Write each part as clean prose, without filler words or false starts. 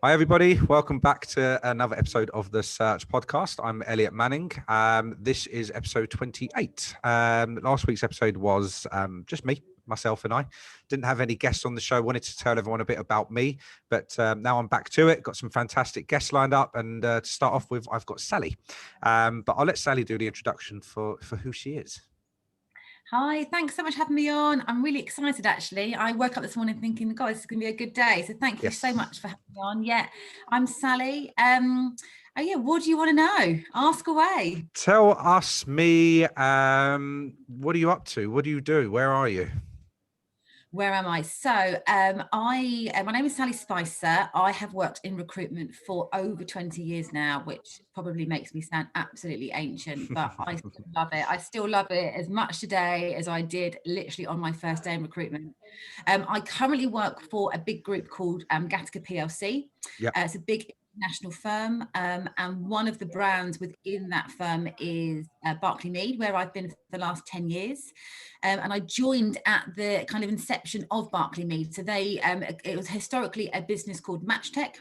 Hi, everybody. Welcome back to another episode of the Search Podcast. I'm Elliot Manning. This is episode 28. Last week's episode was just me, myself and I. Didn't have any guests on the show. Wanted to tell everyone a bit about me, but now I'm back to it. Got some fantastic guests lined up. And to start off with, I've got Sally. But I'll let Sally do the introduction for who she is. Hi, thanks so much for having me on. I'm really excited, actually. I woke up this morning thinking, God, this is going to be a good day. So thank you so much for having me on. Yeah, I'm Sally. What do you want to know? Ask away. Tell us, me, what are you up to? What do you do? Where are you? Where am I? So my name is Sally Spicer. I have worked in recruitment for over 20 years now, which probably makes me sound absolutely ancient, but I still love it. I still love it as much today as I did literally on my first day in recruitment. I currently work for a big group called Gattaca PLC. It's a big national firm, and one of the brands within that firm is Barclay Meade, where I've been for the last 10 years. And I joined at the kind of inception of Barclay Meade. So it was historically a business called Matchtech,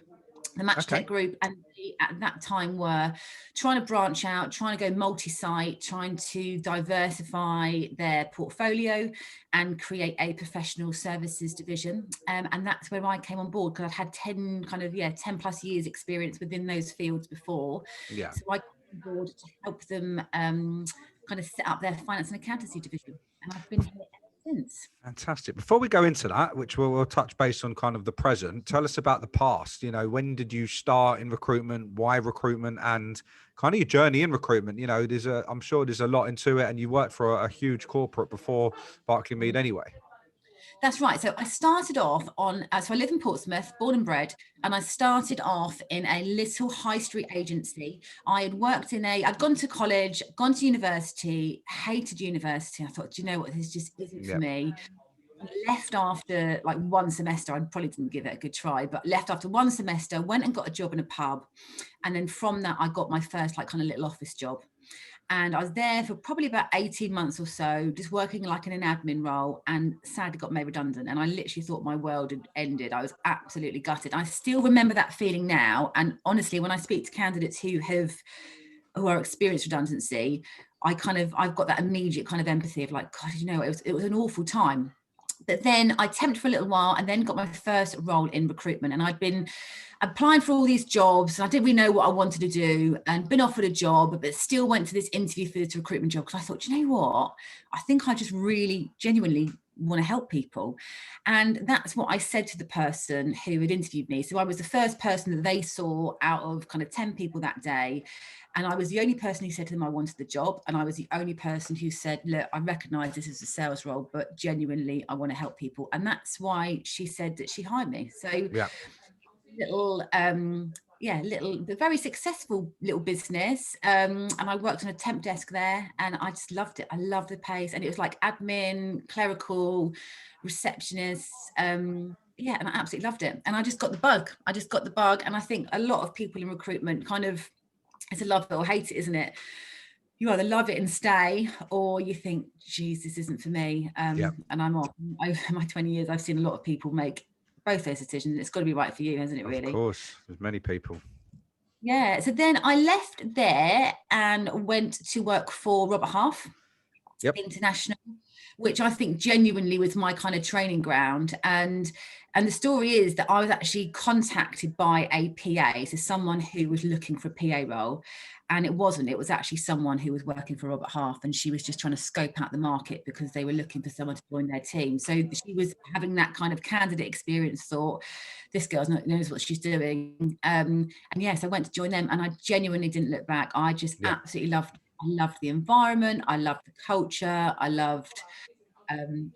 the Matchtech Group, and they at that time were trying to branch out, trying to go multi-site, trying to diversify their portfolio and create a professional services division. And that's where I came on board, because I'd had 10 plus years experience within those fields before. Yeah. So I came on board to help them kind of set up their finance and accountancy division. And I've been here ever since. Fantastic. Before we go into that, which we'll touch base on kind of the present, tell us about the past. You know, when did you start in recruitment? Why recruitment? And kind of your journey in recruitment. You know, I'm sure there's a lot into it, and you worked for a huge corporate before Barclay Meade anyway. That's right. So I started off so I live in Portsmouth, born and bred, and I started off in a little high street agency. I'd gone to college, gone to university, hated university. I thought, do you know what, this just isn't for me. I left after like one semester. I probably didn't give it a good try, but left after one semester, went and got a job in a pub. And then from that, I got my first like kind of little office job. And I was there for probably about 18 months or so, just working like in an admin role, and sadly got made redundant. And I literally thought my world had ended. I was absolutely gutted. I still remember that feeling now. And honestly, when I speak to candidates who are experienced redundancy, I've got that immediate kind of empathy of like, God, you know, it was an awful time. But then I temped for a little while and then got my first role in recruitment. And I'd been applying for all these jobs. I didn't really know what I wanted to do, and been offered a job, but still went to this interview for this recruitment job because I thought, you know what? I think I just really genuinely want to help people. And that's what I said to the person who had interviewed me. So I was the first person that they saw out of kind of 10 people that day. And I was the only person who said to them I wanted the job. And I was the only person who said, look, I recognise this is a sales role, but genuinely I want to help people. And that's why she said that she hired me. So very successful little business. And I worked on a temp desk there, and I just loved it. I loved the pace. And it was like admin, clerical, receptionist. And I absolutely loved it. And I just got the bug. And I think a lot of people in recruitment kind of, it's a love it or hate it, isn't it? You either love it and stay, or you think, geez, this isn't for me. And I'm off. Over my 20 years, I've seen a lot of people make both those decisions. It's got to be right for you, hasn't it, really? Of course, there's many people. Yeah, so then I left there and went to work for Robert Half International, which I think genuinely was my kind of training ground. And the story is that I was actually contacted by a PA, so someone who was looking for a PA role. And it was actually someone who was working for Robert Half, and she was just trying to scope out the market because they were looking for someone to join their team. So she was having that kind of candidate experience, thought, this girl knows what she's doing. And yes, I went to join them, and I genuinely didn't look back. I just absolutely loved the environment. I loved the culture. I loved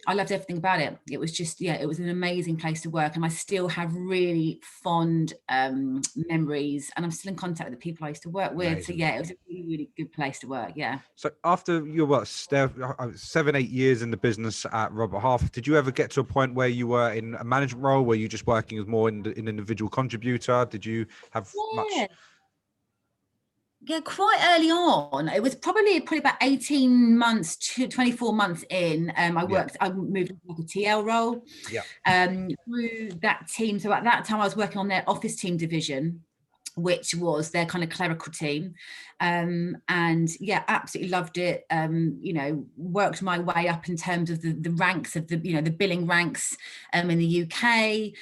everything about it. It was just, it was an amazing place to work. And I still have really fond memories, and I'm still in contact with the people I used to work with. Amazing. So it was a really, really good place to work. Yeah. So after your 7-8 years in the business at Robert Half, did you ever get to a point where you were in a management role? Were you just working as more in an individual contributor? Did you have much? Yeah, quite early on. It was probably about 18 months to 24 months in. I moved into like a TL role through that team. So at that time I was working on their office team division, which was their kind of clerical team. And yeah, absolutely loved it. Worked my way up in terms of the ranks of the billing ranks in the UK,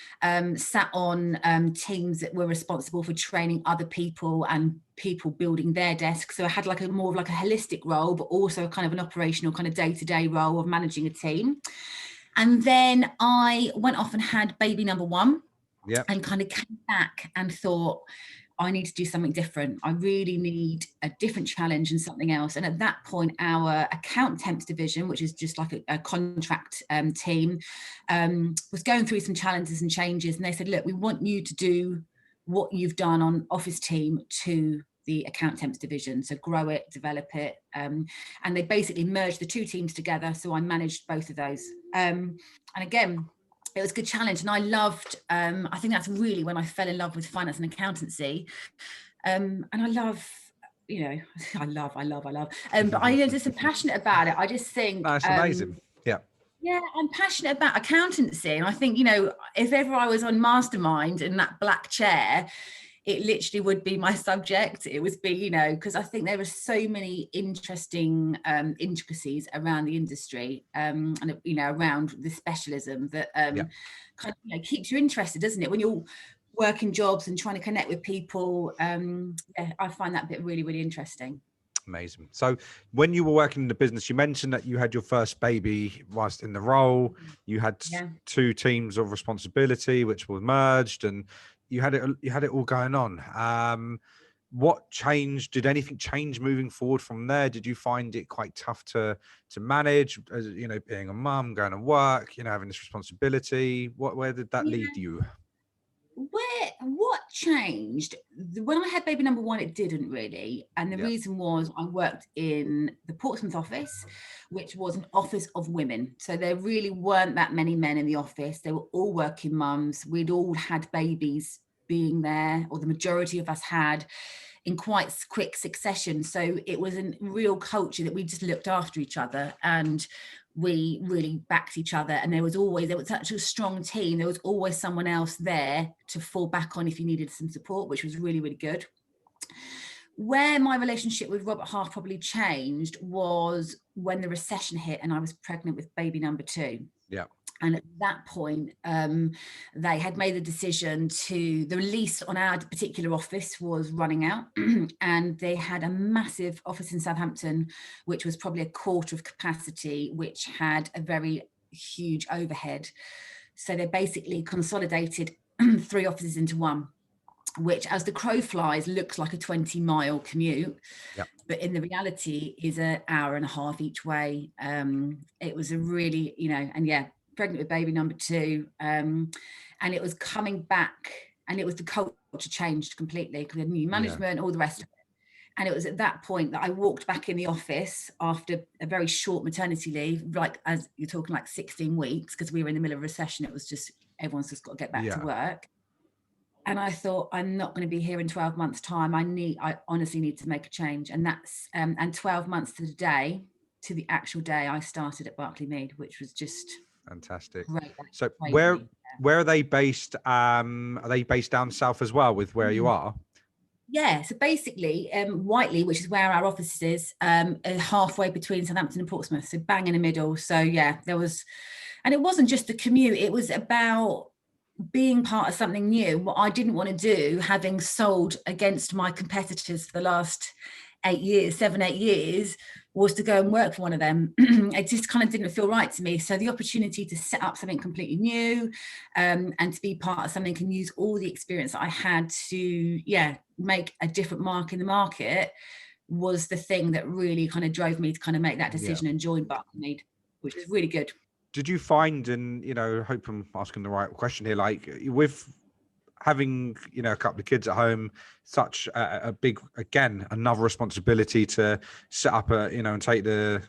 sat on teams that were responsible for training other people and people building their desks. So I had like more of like a holistic role, but also kind of an operational kind of day-to-day role of managing a team. And then I went off and had baby number one. Yeah. And kind of came back and thought, I need to do something different. I really need a different challenge and something else. And at that point, our account temps division, which is just like a contract team, was going through some challenges and changes. And they said, look, we want you to do what you've done on office team to the account temps division. So grow it, develop it. And they basically merged the two teams together. So I managed both of those. And again, it was a good challenge. And I loved, I think that's really when I fell in love with finance and accountancy. And I love, I love, but I'm just passionate about it. I just think that's amazing. Yeah, I'm passionate about accountancy. And I think, if ever I was on Mastermind in that black chair, it literally would be my subject. It would be, because I think there are so many interesting intricacies around the industry and, around the specialism that kind of keeps you interested, doesn't it? When you're working jobs and trying to connect with people, I find that bit really, really interesting. Amazing. So when you were working in the business, you mentioned that you had your first baby whilst in the role. You had two teams of responsibility, which were merged, and you had it all going on. What changed? Did anything change moving forward from there? Did you find it quite tough to manage, as being a mum, going to work, having this responsibility? Where did that lead you? What changed when I had baby number one? It didn't really, and the reason was I worked in the Portsmouth office, which was an office of women, so there really weren't that many men in the office. They were all working mums. We'd all had babies being there, or the majority of us had, in quite quick succession. So it was a real culture that we just looked after each other and we really backed each other. And there was such a strong team. There was always someone else there to fall back on if you needed some support, which was really, really good. Where my relationship with Robert Half probably changed was when the recession hit and I was pregnant with baby number two. Yeah. And at that point, they had made the decision the release on our particular office was running out. And they had a massive office in Southampton, which was probably a quarter of capacity, which had a very huge overhead. So they basically consolidated 3 offices into one, which as the crow flies looks like a 20-mile commute. Yep. But in the reality is an hour and a half each way. It was a really, pregnant with baby number two, and it was coming back, and it was the culture changed completely because we had new management, all the rest of it. And it was at that point that I walked back in the office after a very short maternity leave, like as you're talking like 16 weeks, because we were in the middle of a recession. It was just, everyone's just got to get back to work. And I thought, I'm not going to be here in 12 months time. I honestly need to make a change. And that's, and 12 months to the actual day I started at Barclay Meade, which was just fantastic. Great. So where are they based? Are they based down south as well with where you are? Yeah, so basically Whiteley, which is where our office is, halfway between Southampton and Portsmouth, so bang in the middle. So yeah, there was, and it wasn't just the commute, it was about being part of something new. What I didn't want to do, having sold against my competitors for the last 8 years, was to go and work for one of them. It just kind of didn't feel right to me. So the opportunity to set up something completely new and to be part of something and use all the experience that I had to, make a different mark in the market was the thing that really kind of drove me to kind of make that decision and join Barclay Meade, which was really good. Did you find, and I hope I'm asking the right question here, like with having, you know, a couple of kids at home, such a big, again, another responsibility to set up a, you know, and take the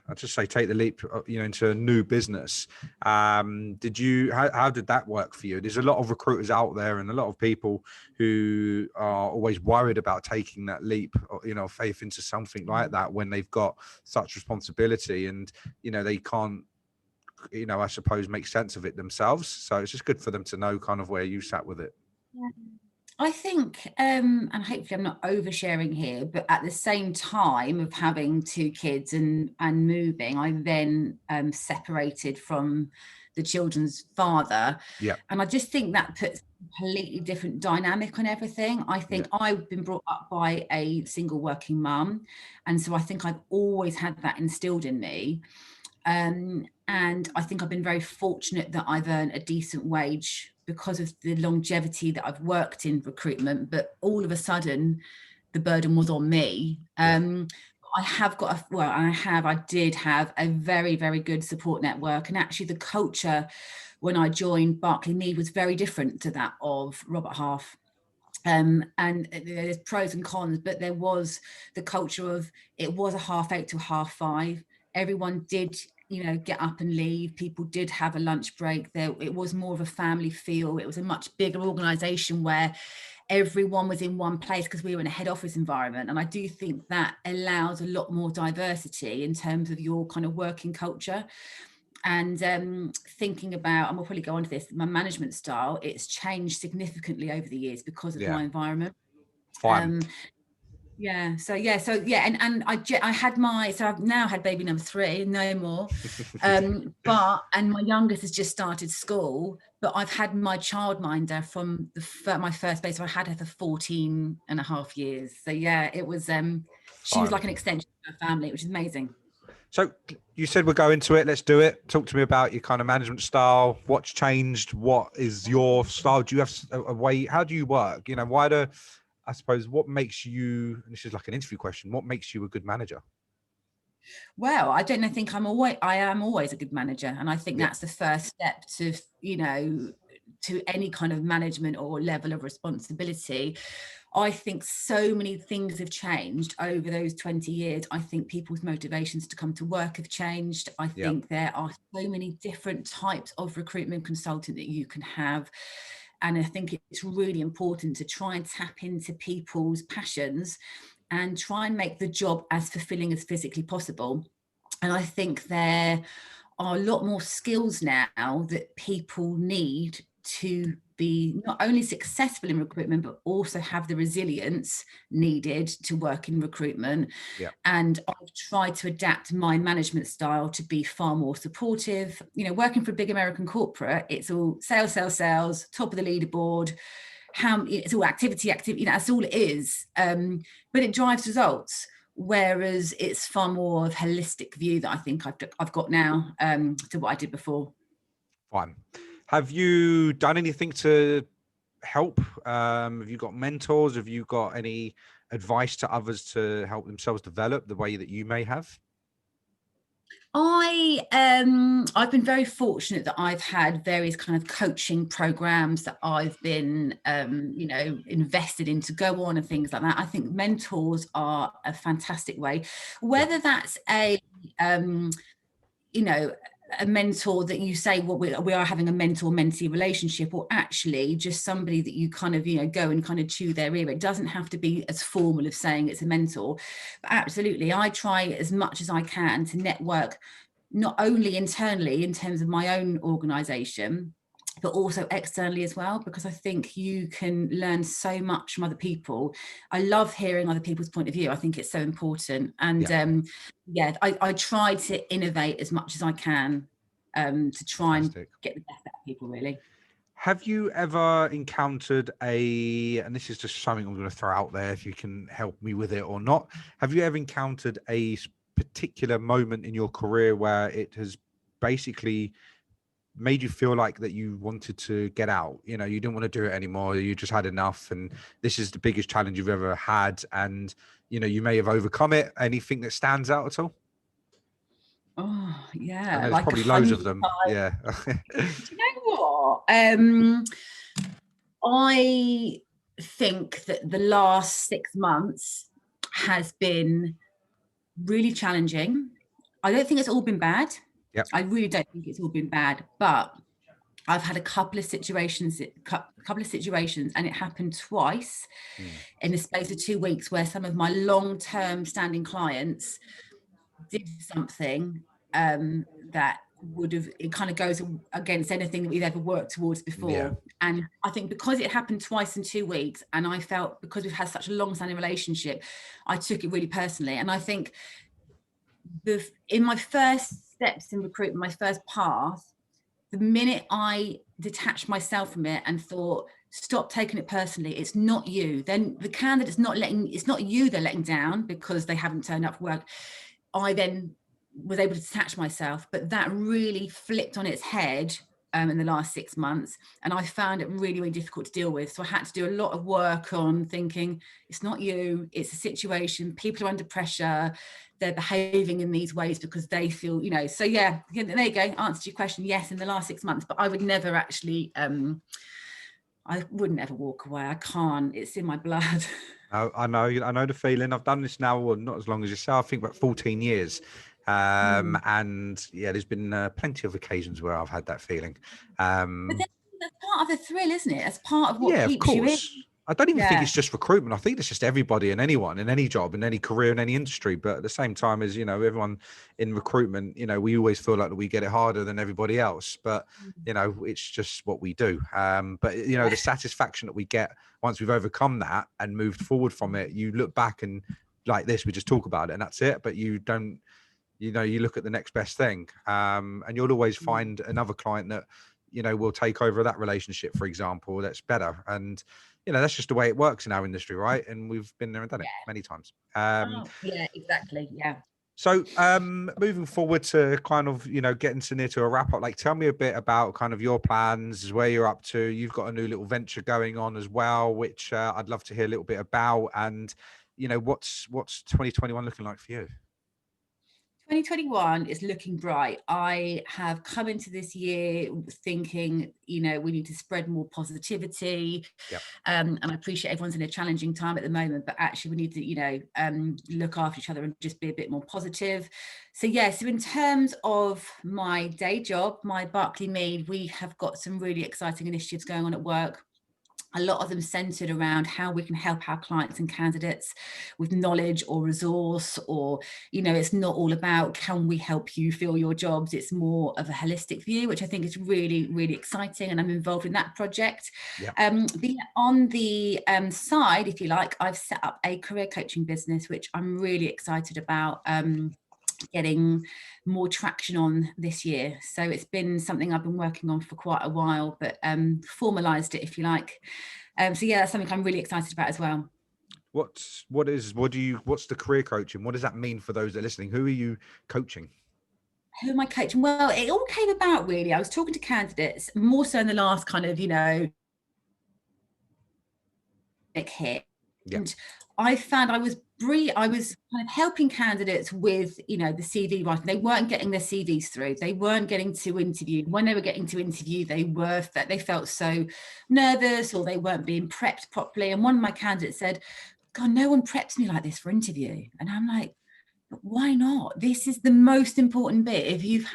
leap, you know, into a new business. How did that work for you? There's a lot of recruiters out there and a lot of people who are always worried about taking that leap, you know, faith into something like that when they've got such responsibility and, you know, they can't, you know, I suppose make sense of it themselves. So it's just good for them to know kind of where you sat with it. I think, and hopefully I'm not oversharing here, but at the same time of having two kids and moving, I then separated from the children's father. Yeah. And I just think that puts a completely different dynamic on everything. I think I've been brought up by a single working mum. And so I think I've always had that instilled in me. And I think I've been very fortunate that I've earned a decent wage because of the longevity that I've worked in recruitment, but all of a sudden the burden was on me. I did have a very, very good support network. And actually the culture when I joined Barclay Meade was very different to that of Robert Half. And there's pros and cons, but there was the culture of, it was a 8:30 to 5:30. Everyone did, you know, get up and leave. People did have a lunch break there. It was more of a family feel. It was a much bigger organization where everyone was in one place because we were in a head office environment. And I do think that allows a lot more diversity in terms of your kind of working culture. And thinking about, and we'll probably go on to this, my management style, it's changed significantly over the years because of my environment. Fine. And I had so I've now had baby number 3, no more. And my youngest has just started school, but I've had my childminder from my first baby. So I had her for 14 and a half years. So yeah, it was, she was like an extension of her family, which is amazing. So you said we'll go into it. Let's do it. Talk to me about your kind of management style. What's changed? What is your style? Do you have a way? How do you work? You know, I suppose, what makes you, and this is like an interview question, what makes you a good manager? Well, I don't know, I am always a good manager. And I think that's the first step to, you know, to any kind of management or level of responsibility. I think so many things have changed over those 20 years. I think people's motivations to come to work have changed. I think there are so many different types of recruitment consultant that you can have. And I think it's really important to try and tap into people's passions and try and make the job as fulfilling as physically possible. And I think there are a lot more skills now that people need to be not only successful in recruitment, but also have the resilience needed to work in recruitment. And I've tried to adapt my management style to be far more supportive. You know, working for a big American corporate, it's all sales, top of the leaderboard. It's all activity, you know, that's all it is. But it drives results. Whereas it's far more of a holistic view that I think I've got now to what I did before. Fine. Have you done anything to help? Have you got mentors? Have you got any advice to others to help themselves develop the way that you may have? I've been very fortunate that I've had various kind of coaching programs that I've been, you know, invested in to go on and things like that. I think mentors are a fantastic way, whether that's you know, a mentor that you say, well, we are having a mentor-mentee relationship, or actually just somebody that you kind of, you know, go and kind of chew their ear. It doesn't have to be as formal of saying it's a mentor, but absolutely, I try as much as I can to network, not only internally in terms of my own organization, but also externally as well, because I think you can learn so much from other people. I love hearing other people's point of view. I think it's so important. And I try to innovate as much as I can to try and get the best out of people, really. Have you ever encountered and this is just something I'm going to throw out there, if you can help me with it or not, have you ever encountered a particular moment in your career where it has basically made you feel like that you wanted to get out? You know, you didn't want to do it anymore, you just had enough, and this is the biggest challenge you've ever had, and you know, you may have overcome it. Anything that stands out at all? Oh yeah, and there's like probably loads of them. Yeah. Do you know what? I think that the last 6 months has been really challenging. I don't think it's all been bad. Yep. I really don't think it's all been bad, but I've had a couple of situations, and it happened twice in the space of 2 weeks, where some of my long-term standing clients did something that would have, it kind of goes against anything that we've ever worked towards before. Yeah. And I think because it happened twice in 2 weeks, and I felt, because we've had such a long-standing relationship, I took it really personally. And I think in my first steps in recruitment, my first path, the minute I detached myself from it and thought, stop taking it personally, it's not you, then the candidate's it's not you they're letting down because they haven't turned up for work. I then was able to detach myself, but that really flipped on its head in the last 6 months, and I found it really, really difficult to deal with. So I had to do a lot of work on thinking, it's not you, it's a situation, people are under pressure, they're behaving in these ways because they feel, so yeah, there you go, answered your question. Yes, in the last 6 months, but I would never actually I wouldn't ever walk away. I can't, it's in my blood. I know the feeling. I've done this now, well, not as long as yourself, I think about 14 years. And yeah, there's been plenty of occasions where I've had that feeling. But that's part of the thrill, isn't it? That's part of what keeps you in. I don't even think it's just recruitment. I think it's just everybody and anyone in any job, in any career, in any industry. But at the same time, as everyone in recruitment, we always feel like we get it harder than everybody else. But it's just what we do. But the satisfaction that we get once we've overcome that and moved forward from it, you look back and like this, we just talk about it and that's it. But you don't, you look at the next best thing, and you'll always find another client that will take over that relationship, for example, that's better. And that's just the way it works in our industry, right? And we've been there and done it many times. Yeah, exactly. Yeah. So moving forward to kind of, getting to near to a wrap up, like tell me a bit about kind of your plans, where you're up to. You've got a new little venture going on as well, which I'd love to hear a little bit about. And, what's 2021 looking like for you? 2021 is looking bright. I have come into this year thinking, we need to spread more positivity. Yep. And I appreciate everyone's in a challenging time at the moment, but actually we need to, look after each other and just be a bit more positive. So so in terms of my day job, my Barclay Meade, we have got some really exciting initiatives going on at work. A lot of them centered around how we can help our clients and candidates with knowledge or resource, or, it's not all about can we help you fill your jobs. It's more of a holistic view, which I think is really, really exciting. And I'm involved in that project. Yep. On the side, if you like, I've set up a career coaching business, which I'm really excited about getting more traction on this year. So it's been something I've been working on for quite a while, but formalized it, if you like. So that's something I'm really excited about as well. What's the career coaching? What does that mean for those that are listening? Who are you coaching? Who am I coaching? Well, it all came about really. I was talking to candidates more so in the last kind of, hit. Yeah. And I found I was kind of helping candidates with, the CV writing. They weren't getting their CVs through. They weren't getting to interview. When they were getting to interview, they felt so nervous, or they weren't being prepped properly. And one of my candidates said, God, no one preps me like this for interview. And I'm like, but why not? This is the most important bit. If you've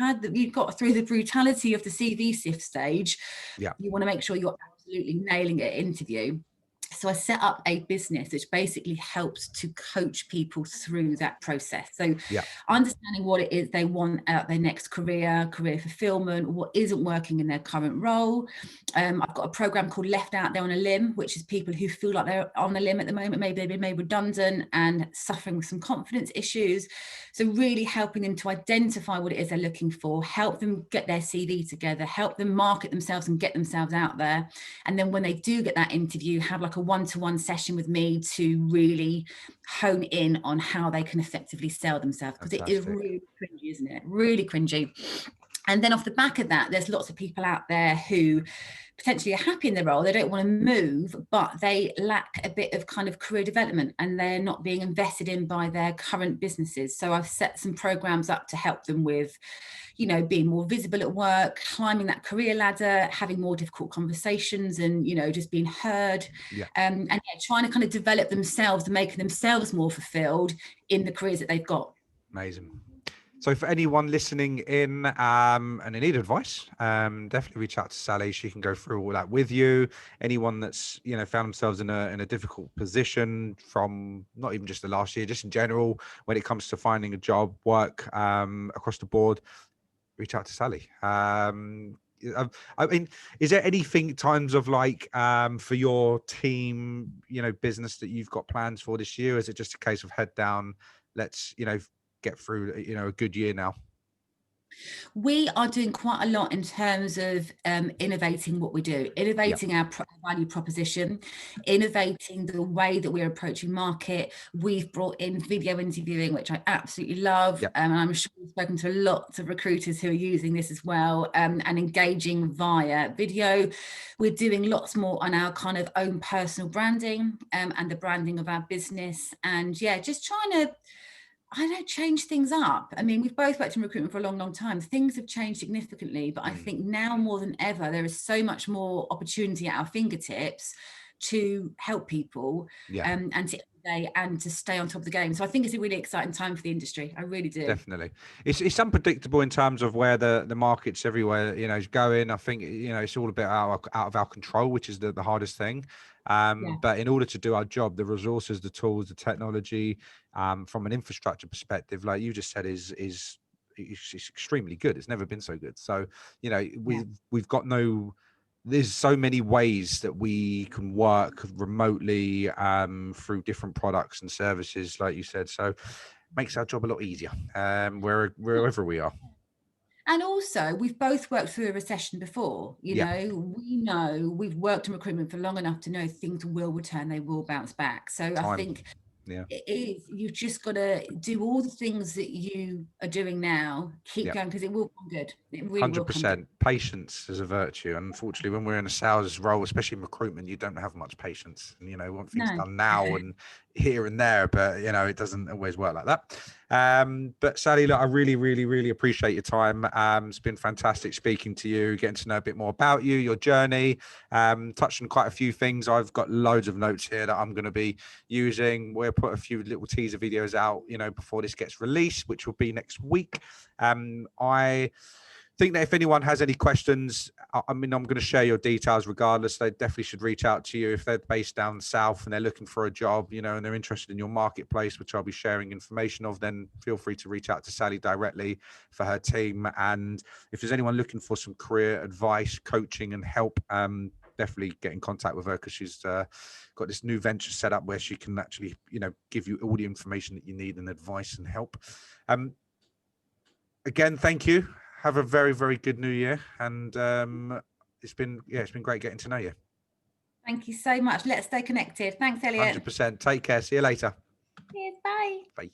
got through the brutality of the CV sift stage, you want to make sure you're absolutely nailing it at interview. So I set up a business which basically helps to coach people through that process. So understanding what it is they want out their next career fulfillment, what isn't working in their current role. I've got a program called Left Out There on a Limb, which is people who feel like they're on a limb at the moment, maybe they've been made redundant and suffering with some confidence issues. So really helping them to identify what it is they're looking for, help them get their CV together, help them market themselves and get themselves out there. And then when they do get that interview, have like a one-to-one session with me to really hone in on how they can effectively sell themselves, because it is really cringy, isn't it? Really cringy. And then off the back of that, there's lots of people out there who potentially are happy in their role, they don't want to move, but they lack a bit of kind of career development and they're not being invested in by their current businesses. So I've set some programs up to help them with, you know, being more visible at work, climbing that career ladder, having more difficult conversations and, you know, just being heard. And trying to kind of develop themselves and making themselves more fulfilled in the careers that they've got. Amazing. So for anyone listening in and they need advice, definitely reach out to Sally. She can go through all that with you. Anyone that's, you know, found themselves in a difficult position from not even just the last year, just in general, when it comes to finding a job, work across the board, reach out to Sally. I mean, is there anything times of like for your team, you know, business that you've got plans for this year? Or is it just a case of head down, let's, you know, get through, you know, a good year now? We are doing quite a lot in terms of innovating what we do, innovating our value proposition, innovating the way that we're approaching market. We've brought in video interviewing, which I absolutely love. And I'm sure we've spoken to lots of recruiters who are using this as well, and engaging via video. We're doing lots more on our kind of own personal branding and the branding of our business. And just trying to, I don't change things up. I mean, we've both worked in recruitment for a long, long time. Things have changed significantly, but I think now more than ever, there is so much more opportunity at our fingertips to help people and to stay on top of the game. So I think it's a really exciting time for the industry. I really do. Definitely. It's unpredictable in terms of where the market's everywhere, you know, is going. I think, you know, it's all a bit out of our control, which is the hardest thing. But in order to do our job, the resources, the tools, the technology, from an infrastructure perspective, like you just said, is extremely good. It's never been so good. So, you know, we've got there's so many ways that we can work remotely through different products and services, like you said. So makes our job a lot easier wherever we are. And also, we've both worked through a recession before. You know, we've worked in recruitment for long enough to know things will return, they will bounce back. So I think it is, you've just got to do all the things that you are doing now, keep going, because it will come good. It really 100%. Will come good. Patience is a virtue. And unfortunately, when we're in a sales role, especially in recruitment, you don't have much patience. And, you know, want things done now and here and there, but, you know, it doesn't always work like that. But Sally, look, I really, really, really appreciate your time. It's been fantastic speaking to you, getting to know a bit more about you, your journey, touched on quite a few things. I've got loads of notes here that I'm going to be using. We'll put a few little teaser videos out, you know, before this gets released, which will be next week. I think that if anyone has any questions, I mean, I'm going to share your details regardless. They definitely should reach out to you if they're based down south and they're looking for a job, you know, and they're interested in your marketplace, which I'll be sharing information of. Then feel free to reach out to Sally directly for her team. And if there's anyone looking for some career advice, coaching and help, definitely get in contact with her, because she's got this new venture set up where she can actually, you know, give you all the information that you need and advice and help. Again, thank you. Have a very, very good new year. And it's been great getting to know you. Thank you so much. Let's stay connected. Thanks, Elliot. 100%. Take care. See you later. Cheers. Bye. Bye.